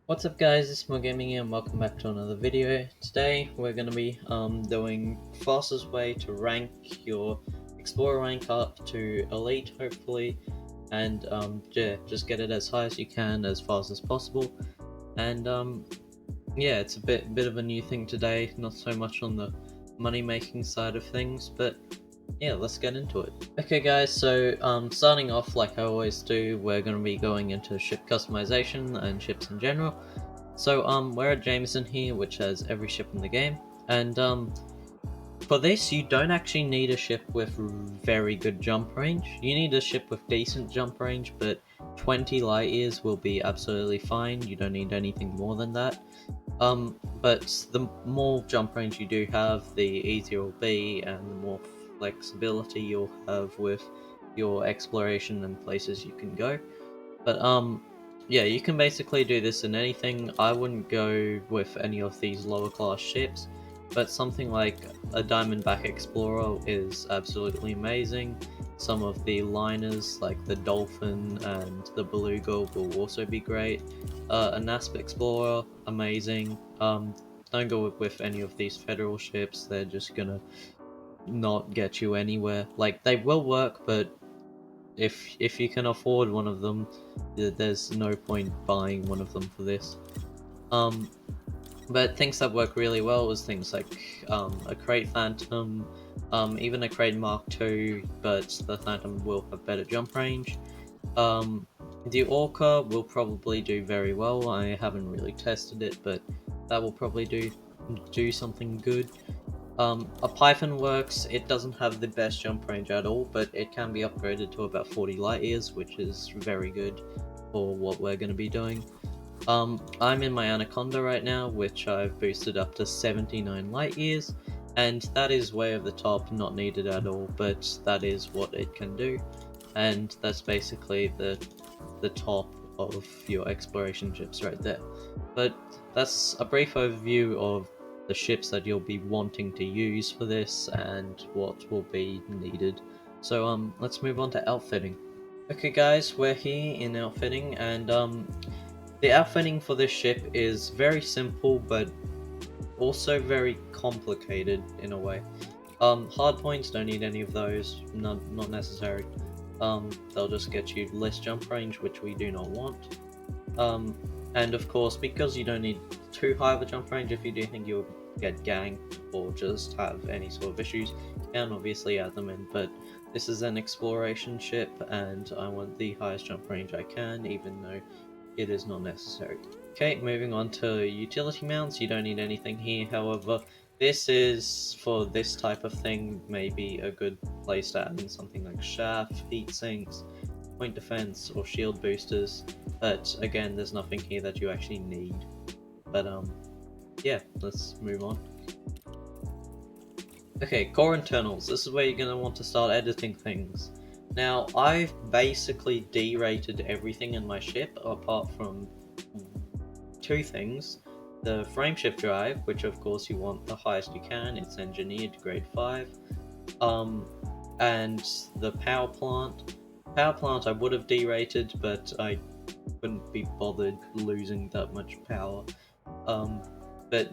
What's up guys, it's Morgaming and welcome back to another video. Today we're going to be doing fastest way to rank your Explorer rank up to Elite hopefully, and yeah, just get it as high as you can as fast as possible. And yeah, it's a bit of a new thing today, not so much on the money making side of things, but yeah, let's get into it. Okay guys, so starting off like I always do, we're going to be going into ship customization and ships in general. So we're at Jameson here, which has every ship in the game, and for this you don't actually need a ship with very good jump range. You need a ship with decent jump range, but 20 light years will be absolutely fine. You don't need anything more than that. But the more jump range you do have, the easier it will be, and the more flexibility you'll have with your exploration and places you can go. But yeah, you can basically do this in anything. I wouldn't go with any of these lower class ships, but something like a Diamondback Explorer is absolutely amazing. Some of the liners like the Dolphin and the Beluga will also be great. A NASP Explorer, amazing. Don't go with any of these federal ships, they're just gonna not get you anywhere. Like, they will work, but if you can afford one of them, there's no point buying one of them for this. Um, but things that work really well is things like a Crate Phantom, even a Crate Mark II, but the Phantom will have better jump range. The Orca will probably do very well. I haven't really tested it, but that will probably do something good. A Python works. It doesn't have the best jump range at all, but it can be upgraded to about 40 light years, which is very good for what we're going to be doing. I'm in my Anaconda right now, which I've boosted up to 79 light years, and that is way over the top, not needed at all, but that is what it can do, and that's basically the top of your exploration ships right there. But that's a brief overview of the ships that you'll be wanting to use for this and what will be needed. So let's move on to outfitting. Okay guys, we're here in outfitting, and the outfitting for this ship is very simple but also very complicated in a way. Hard points, don't need any of those, not necessary. They'll just get you less jump range, which we do not want. Um, and of course, because you don't need too high of a jump range, if you do think you'll get ganked or just have any sort of issues, you can obviously add them in, but this is an exploration ship, and I want the highest jump range I can, even though it is not necessary. Okay, moving on to utility mounts. You don't need anything here, however, this is, for this type of thing, maybe a good place to add in something like shaft, heat sinks, point defense, or shield boosters, but again, there's nothing here that you actually need. But yeah, let's move on. Okay, core internals. This is where you're gonna want to start editing things. Now, I've basically derated everything in my ship apart from two things. The frameshift drive, which of course you want the highest you can, it's engineered to grade 5. And the power plant. Power plant I would have derated, but I couldn't be bothered losing that much power. But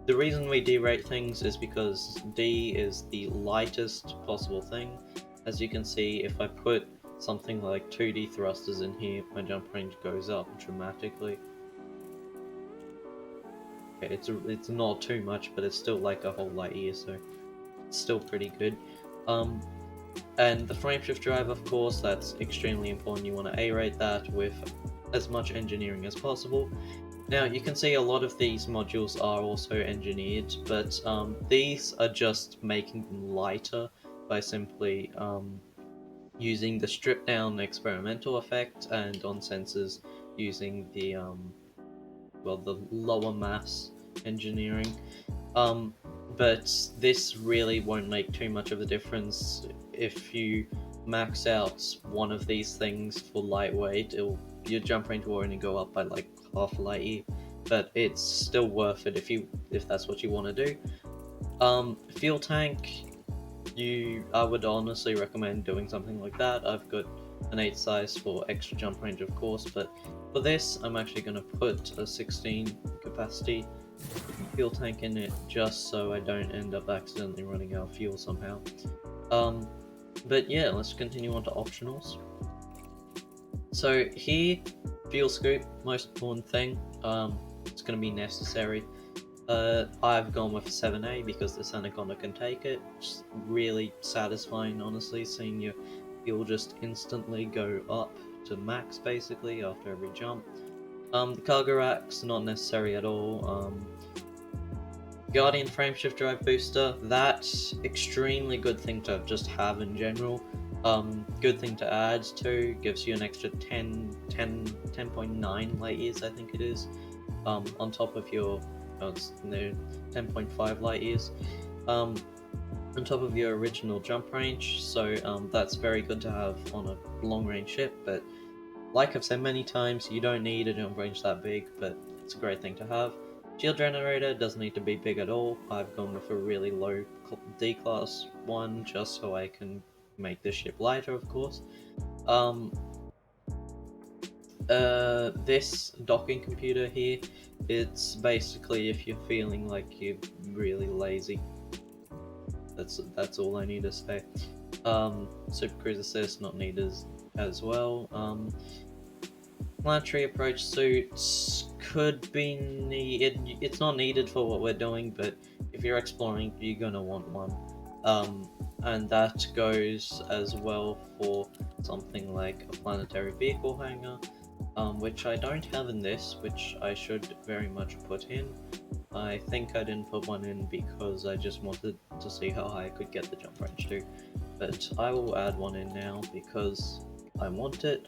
the reason we derate things is because D is the lightest possible thing. As you can see, if I put something like 2D thrusters in here, my jump range goes up dramatically. Okay, it's not too much, but it's still like a whole light year, so it's still pretty good. And the frameshift drive, of course, that's extremely important. You want to A-rate that with as much engineering as possible. Now, you can see a lot of these modules are also engineered, but these are just making them lighter by simply using the stripped down experimental effect, and on sensors using the well, the lower mass engineering. But this really won't make too much of a difference. If you max out one of these things for lightweight, your jump range will only go up by like half a light year, but it's still worth it if that's what you want to do. Fuel tank, I would honestly recommend doing something like that. I've got an 8 size for extra jump range, of course, but For this, I'm actually going to put a 16 capacity fuel tank in it just so I don't end up accidentally running out of fuel somehow. But yeah, let's continue on to optionals. So here, fuel scoop, most important thing, it's going to be necessary. I've gone with 7A because this anaconda can take it. It's really satisfying, honestly, seeing your fuel just instantly go up to max basically after every jump. The cargo rack's not necessary at all. Guardian frameshift drive booster, that's extremely good thing to just have in general. Good thing to add to, gives you an extra 10.9 light years, I think it is, on top of your, it's 10.5 light years, on top of your original jump range, so that's very good to have on a long range ship, but like I've said many times, you don't need a jump range that big, but it's a great thing to have. Shield generator doesn't need to be big at all. I've gone with a really low D class one just so I can make the ship lighter, of course. This docking computer here, it's basically if you're feeling like you're really lazy. That's all I need to say. Super Cruise Assist not needed as well. Planetary approach suits could be needed. It's not needed for what we're doing, but if you're exploring, you're gonna want one. And that goes as well for something like a planetary vehicle hangar, which I don't have in this, which I should very much put in. I think I didn't put one in because I just wanted to see how high I could get the jump range to, but I will add one in now because I want it.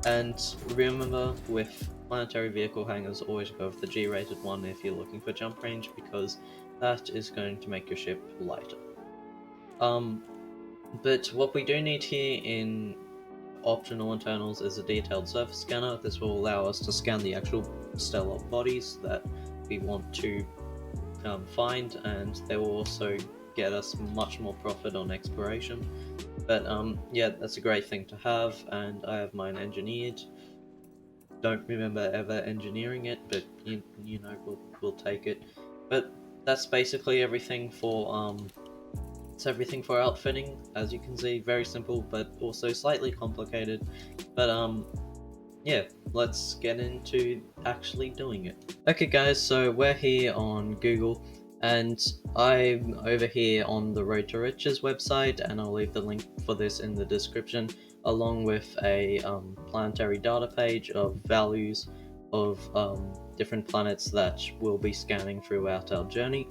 And remember, with planetary vehicle hangars, always go with the G-rated one if you're looking for jump range, because that is going to make your ship lighter. But what we do need here in optional internals is a detailed surface scanner. This will allow us to scan the actual stellar bodies that we want to find, and they will also get us much more profit on exploration. But yeah, that's a great thing to have, and I have mine engineered. Don't remember ever engineering it, but you know, we'll take it. But that's basically everything for it's everything for outfitting. As you can see, very simple, but also slightly complicated. But yeah, let's get into actually doing it. Okay guys, so we're here on Google, and I'm over here on the Road to Riches website, and I'll leave the link for this in the description, along with a planetary data page of values of different planets that we'll be scanning throughout our journey.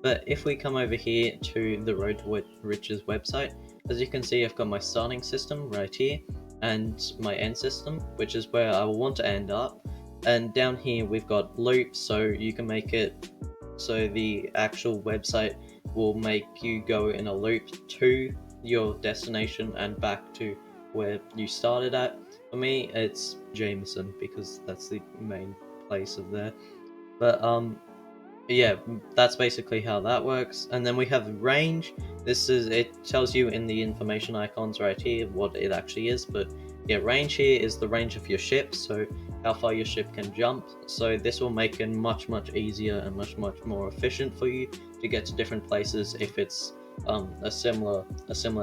But if we come over here to the Road to Riches website, as you can see, I've got my starting system right here, and my end system, which is where I will want to end up. And down here we've got loops, so you can make it so the actual website will make you go in a loop to your destination and back to where you started at. For me, it's Jameson because that's the main place of there. But yeah, that's basically how that works. And then we have range. It tells you in the information icons right here what it actually is, but yeah, range here is the range of your ship, so how far your ship can jump. So this will make it much easier and much more efficient for you to get to different places if it's a similar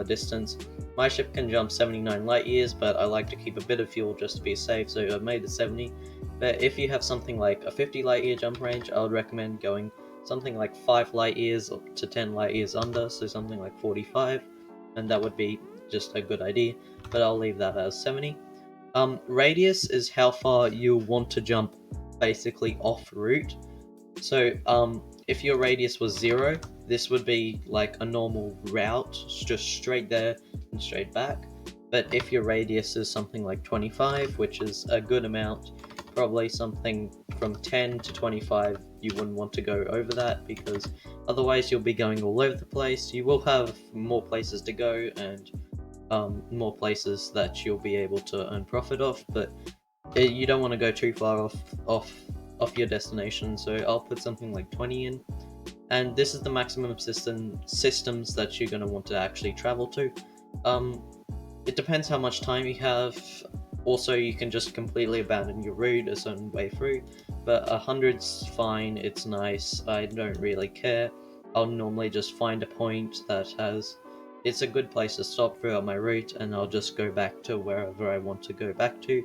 distance. My ship can jump 79 light years, but I like to keep a bit of fuel just to be safe, so I've made it 70. But if you have something like a 50 light year jump range, I would recommend going something like 5 light years to 10 light years under, so something like 45, and that would be just a good idea, but I'll leave that as 70. Radius is how far you want to jump basically off route. So if your radius was 0, this would be like a normal route, just straight there and straight back. But if your radius is something like 25, which is a good amount, probably something from 10 to 25, you wouldn't want to go over that, because otherwise you'll be going all over the place. You will have more places to go and more places that you'll be able to earn profit off, but you don't want to go too far off your destination, so I'll put something like 20 in. And this is the maximum systems that you're going to want to actually travel to. It depends how much time you have. Also, you can just completely abandon your route a certain way through, but 100's fine, it's nice, I don't really care. I'll normally just find a point that it's a good place to stop throughout my route, and I'll just go back to wherever I want to go back to.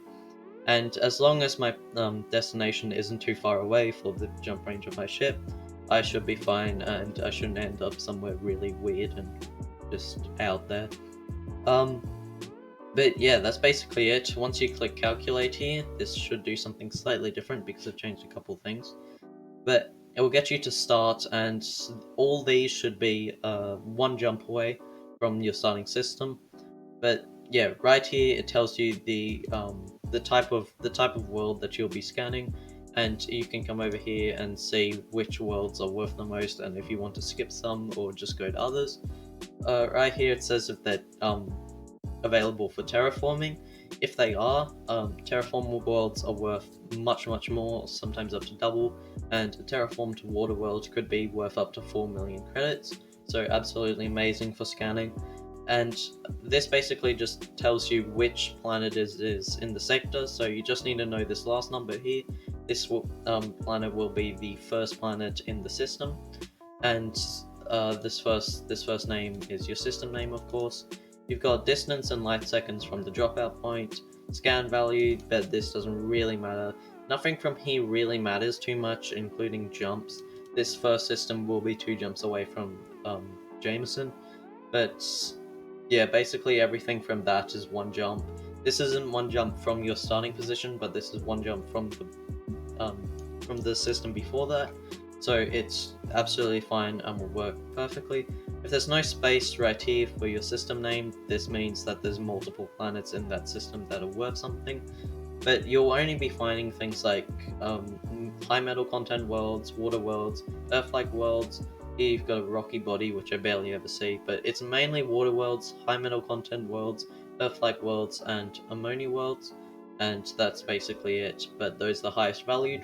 And as long as my destination isn't too far away for the jump range of my ship, I should be fine, and I shouldn't end up somewhere really weird and just out there. But yeah, that's basically it. Once you click calculate here, this should do something slightly different because I've changed a couple things. But it will get you to start, and all these should be one jump away from your starting system. But yeah, right here it tells you the type of world that you'll be scanning, and you can come over here and see which worlds are worth the most, and if you want to skip some or just go to others. Right here it says if they're available for terraforming. If they are, terraformable worlds are worth much more, sometimes up to double, and a terraformed water world could be worth up to 4 million credits, so absolutely amazing for scanning. And this basically just tells you which planet is in the sector, so you just need to know this last number here. This planet will be the first planet in the system, and this first name is your system name, of course. You've got distance and light seconds from the dropout point, scan value, but this doesn't really matter. Nothing from here really matters too much, including jumps. This first system will be 2 jumps away from Jameson, but yeah, basically everything from that is 1 jump. This isn't 1 jump from your starting position, but this is 1 jump from the system before that. So it's absolutely fine and will work perfectly. If there's no space right here for your system name, this means that there's multiple planets in that system that are worth something. But you'll only be finding things like high metal content worlds, water worlds, Earth-like worlds. Here you've got a rocky body, which I barely ever see, but it's mainly water worlds, high metal content worlds, Earth-like worlds, and ammonia worlds, and that's basically it. But those are the highest valued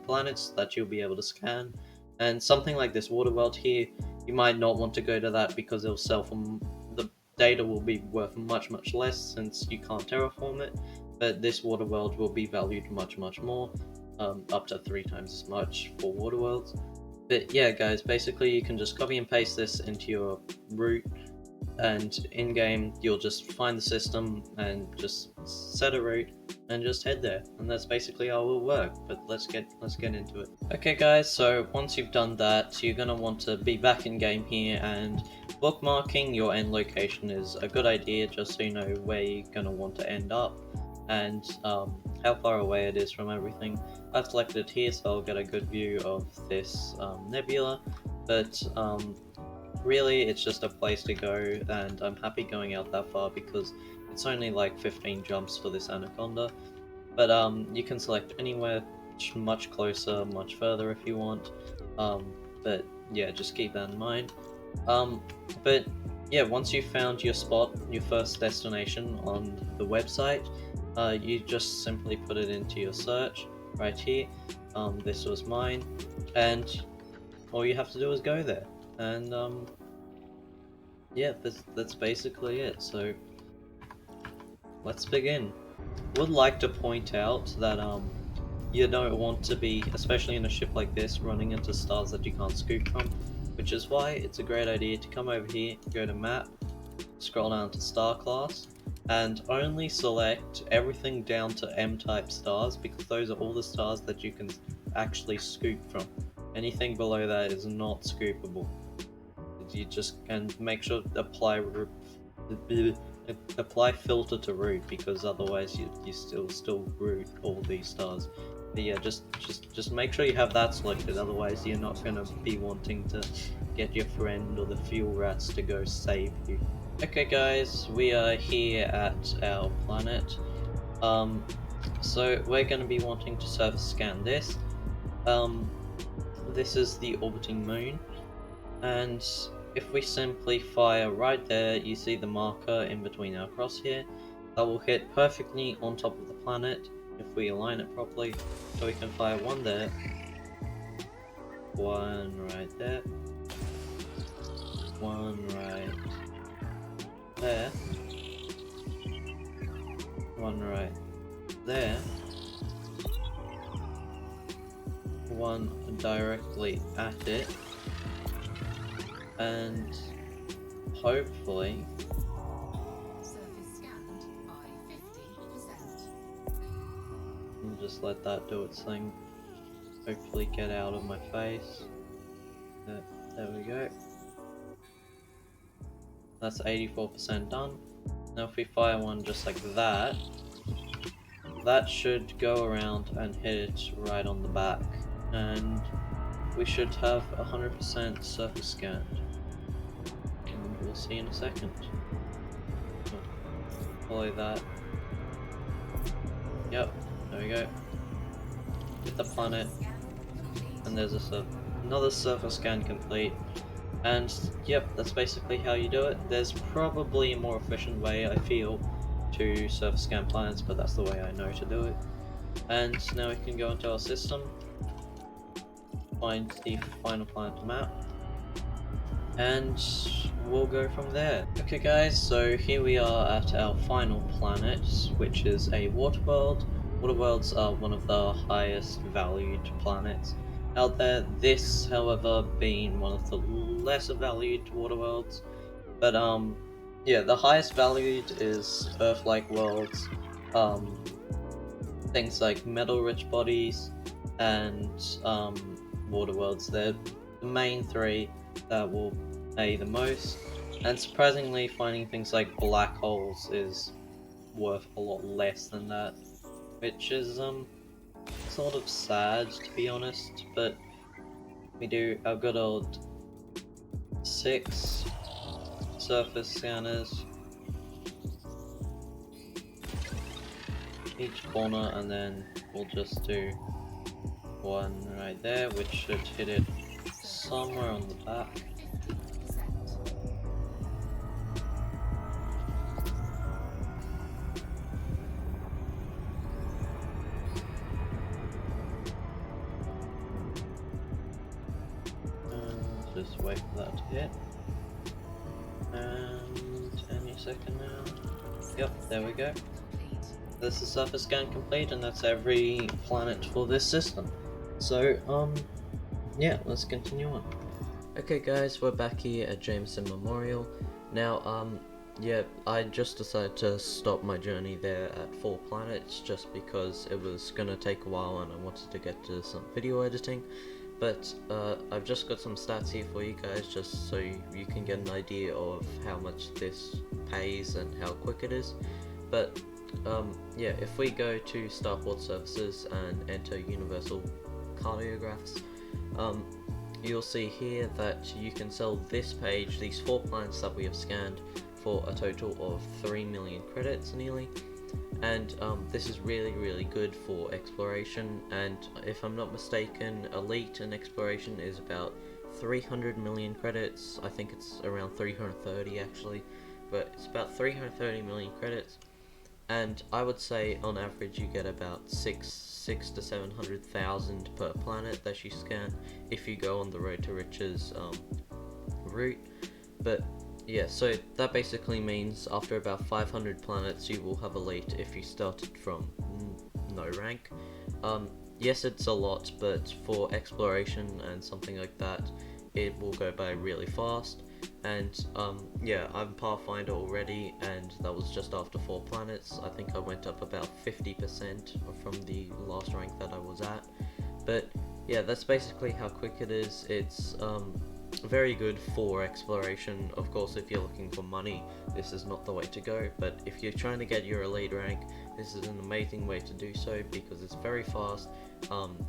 planets that you'll be able to scan. And something like this water world here, you might not want to go to that because it'll sell for the data will be worth much less since you can't terraform it. But this water world will be valued much more, up to 3 times as much for water worlds. But yeah, guys, basically you can just copy and paste this into your route, and in game you'll just find the system and just set a route and just head there, and that's basically how it will work. But let's get into it. Okay guys, so once you've done that, you're gonna want to be back in game here, and bookmarking your end location is a good idea just so you know where you're gonna want to end up and how far away it is from everything. I've selected it here so I'll get a good view of this nebula, but really it's just a place to go, and I'm happy going out that far because it's only like 15 jumps for this anaconda. But you can select anywhere much closer, much further if you want. But yeah, just keep that in mind. But yeah, once you've found your spot, your first destination on the website, you just simply put it into your search right here. This was mine, and all you have to do is go there. And yeah, that's basically it. So let's begin. Would like to point out that you don't want to be, especially in a ship like this, running into stars that you can't scoop from, which is why it's a great idea to come over here, go to map, scroll down to star class, and only select everything down to M-type stars, because those are all the stars that you can actually scoop from. Anything below that is not scoopable. You just can make sure to apply filter to route, because otherwise you still route all these stars. But yeah, just make sure you have that selected, otherwise you're not going to be wanting to get your friend or the fuel rats to go save you. Okay guys, we are here at our planet. So we're going to be wanting to surface scan this. This is the orbiting moon, and if we simply fire right there, you see the marker in between our crosshair. That will hit perfectly on top of the planet if we align it properly. So we can fire one there, one right there, one right there, one right there, one directly at it, and hopefully and just let that do its thing. Hopefully get out of my face. There we go. That's 84% done. Now if we fire one just like that, that should go around and hit it right on the back. And we should have 100% surface scanned. And we'll see in a second. Follow that. Yep, there we go. Hit the planet. And there's another surface scan complete. And yep, that's basically how you do it. There's probably a more efficient way, I feel, to surface scan planets, but that's the way I know to do it. And now we can go into our system, find the final planet map, and we'll go from there. Okay guys, so here we are at our final planet, which is a water world. Water worlds are one of the highest valued planets out there. This, however, being one of the lesser valued water worlds. But yeah, the highest valued is Earth-like worlds, things like metal-rich bodies, and water worlds. They're the main three that will pay the most. And surprisingly, finding things like black holes is worth a lot less than that, which is sort of sad, to be honest. But we do our good old 6 surface scanners each corner, and then we'll just do one right there, which should hit it somewhere on the back. Just wait for that to hit. And any second now. Yep, there we go. This is surface scan complete, and that's every planet for this system. So, yeah, let's continue on. Okay guys, we're back here at Jameson Memorial. Now, yeah, I just decided to stop my journey there at 4 planets just because it was gonna take a while and I wanted to get to some video editing. But I've just got some stats here for you guys, just so you can get an idea of how much this pays and how quick it is. But yeah, if we go to Starport Services and enter Universal Cardiographs, you'll see here that you can sell this page, these 4 planets that we have scanned, for a total of 3 million credits nearly. And this is really good for exploration, and if I'm not mistaken, Elite and Exploration is about 300 million credits. I think it's around 330 actually, but it's about 330 million credits. And I would say on average you get about 6 to 700,000 per planet that you scan if you go on the Road to Riches route. But yeah, so that basically means after about 500 planets you will have Elite if you started from no rank. Yes, it's a lot, but for exploration and something like that, it will go by really fast. And yeah, I'm Pathfinder already, and that was just after 4 planets. I think I went up about 50% from the last rank that I was at. But yeah, that's basically how quick it is. It's very good for exploration. Of course, if you're looking for money, this is not the way to go, but if you're trying to get your Elite rank, this is an amazing way to do so because it's very fast,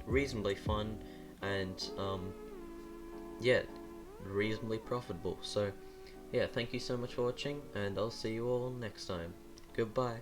reasonably fun, and yeah, reasonably profitable. So yeah, thank you so much for watching, and I'll see you all next time. Goodbye.